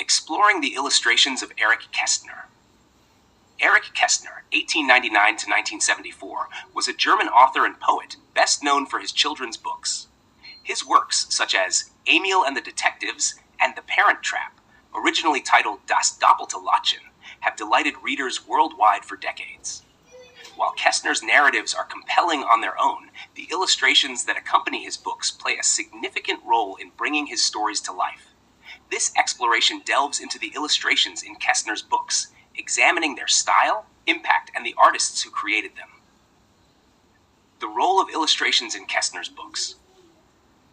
Exploring the illustrations of Erich Kästner. Erich Kästner, 1899 to 1974, was a German author and poet best known for his children's books. His works, such as Emil and the Detectives and The Parent Trap, originally titled Das doppelte Lottchen, have delighted readers worldwide for decades. While Kästner's narratives are compelling on their own, the illustrations that accompany his books play a significant role in bringing his stories to life. This exploration delves into the illustrations in Kästner's books, examining their style, impact, and the artists who created them. The role of illustrations in Kästner's books.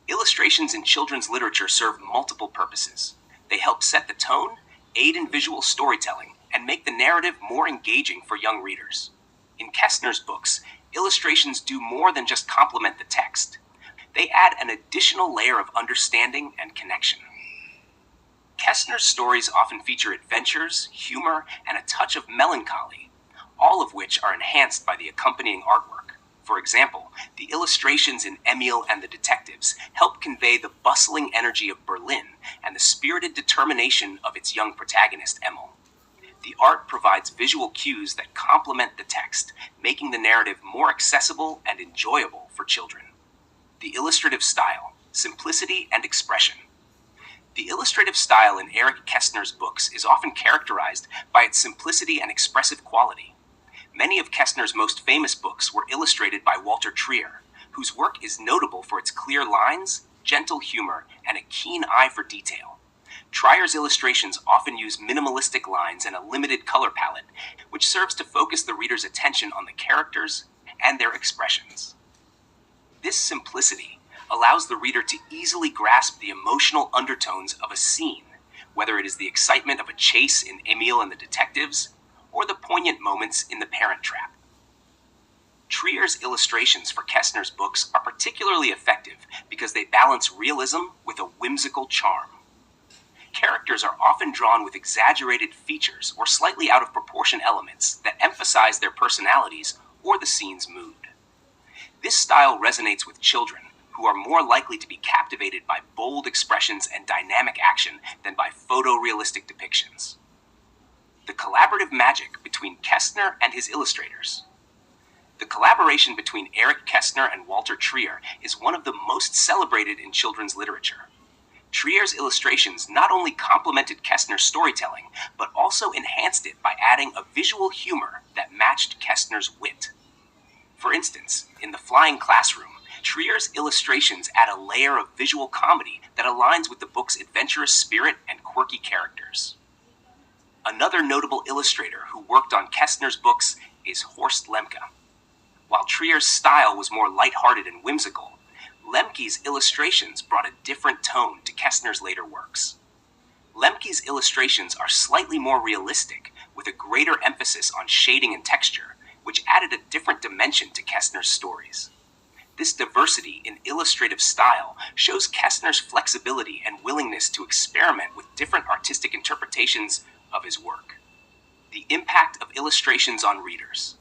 Illustrations in children's literature serve multiple purposes. They help set the tone, aid in visual storytelling, and make the narrative more engaging for young readers. In Kästner's books, illustrations do more than just complement the text. They add an additional layer of understanding and connection. Kästner's stories often feature adventures, humor, and a touch of melancholy, all of which are enhanced by the accompanying artwork. For example, the illustrations in Emil and the Detectives help convey the bustling energy of Berlin and the spirited determination of its young protagonist, Emil. The art provides visual cues that complement the text, making the narrative more accessible and enjoyable for children. The illustrative style, simplicity, and expression. The illustrative style in Erich Kästner's books is often characterized by its simplicity and expressive quality. Many of Kästner's most famous books were illustrated by Walter Trier, whose work is notable for its clear lines, gentle humor, and a keen eye for detail. Trier's illustrations often use minimalistic lines and a limited color palette, which serves to focus the reader's attention on the characters and their expressions. This simplicity allows the reader to easily grasp the emotional undertones of a scene, whether it is the excitement of a chase in Emil and the Detectives, or the poignant moments in The Parent Trap. Trier's illustrations for Kästner's books are particularly effective because they balance realism with a whimsical charm. Characters are often drawn with exaggerated features or slightly out of proportion elements that emphasize their personalities or the scene's mood. This style resonates with children, who are more likely to be captivated by bold expressions and dynamic action than by photorealistic depictions. The collaborative magic between Kästner and his illustrators. The collaboration between Erich Kästner and Walter Trier is one of the most celebrated in children's literature. Trier's illustrations not only complemented Kästner's storytelling, but also enhanced it by adding a visual humor that matched Kästner's wit. For instance, in The Flying Classroom, Trier's illustrations add a layer of visual comedy that aligns with the book's adventurous spirit and quirky characters. Another notable illustrator who worked on Kästner's books is Horst Lemke. While Trier's style was more lighthearted and whimsical, Lemke's illustrations brought a different tone to Kästner's later works. Lemke's illustrations are slightly more realistic, with a greater emphasis on shading and texture, which added a different dimension to Kästner's stories. This diversity in illustrative style shows Kästner's flexibility and willingness to experiment with different artistic interpretations of his work. The impact of illustrations on readers.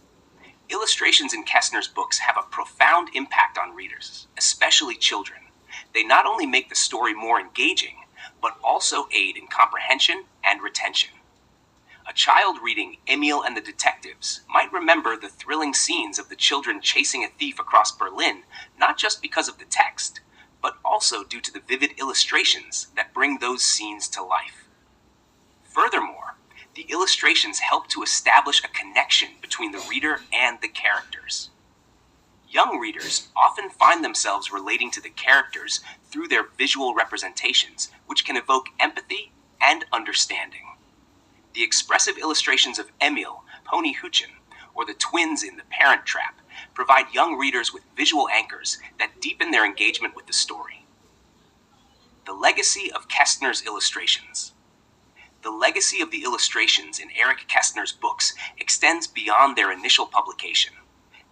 Illustrations in Kästner's books have a profound impact on readers, especially children. They not only make the story more engaging, but also aid in comprehension and retention. A child reading Emil and the Detectives might remember the thrilling scenes of the children chasing a thief across Berlin, not just because of the text, but also due to the vivid illustrations that bring those scenes to life. Furthermore, the illustrations help to establish a connection between the reader and the characters. Young readers often find themselves relating to the characters through their visual representations, which can evoke empathy and understanding. The expressive illustrations of Emil, Pony Huchen, or the twins in The Parent Trap provide young readers with visual anchors that deepen their engagement with the story. The legacy of Kästner's illustrations. The legacy of the illustrations in Erich Kästner's books extends beyond their initial publication.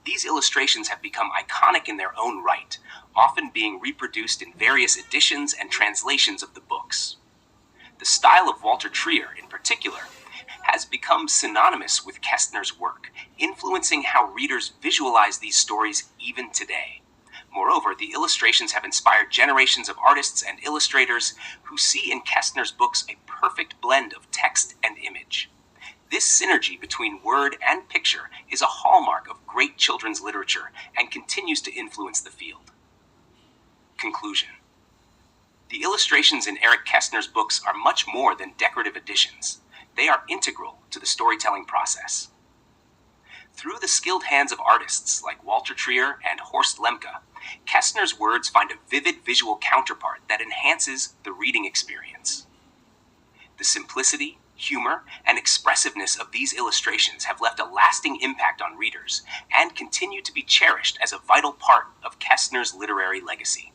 These illustrations have become iconic in their own right, often being reproduced in various editions and translations of the books. The style of Walter Trier, in particular, has become synonymous with Kästner's work, influencing how readers visualize these stories even today. Moreover, the illustrations have inspired generations of artists and illustrators who see in Kästner's books a perfect blend of text and image. This synergy between word and picture is a hallmark of great children's literature and continues to influence the field. Conclusion. The illustrations in Erich Kästner's books are much more than decorative additions. They are integral to the storytelling process. Through the skilled hands of artists like Walter Trier and Horst Lemke, Kästner's words find a vivid visual counterpart that enhances the reading experience. The simplicity, humor, and expressiveness of these illustrations have left a lasting impact on readers and continue to be cherished as a vital part of Kästner's literary legacy.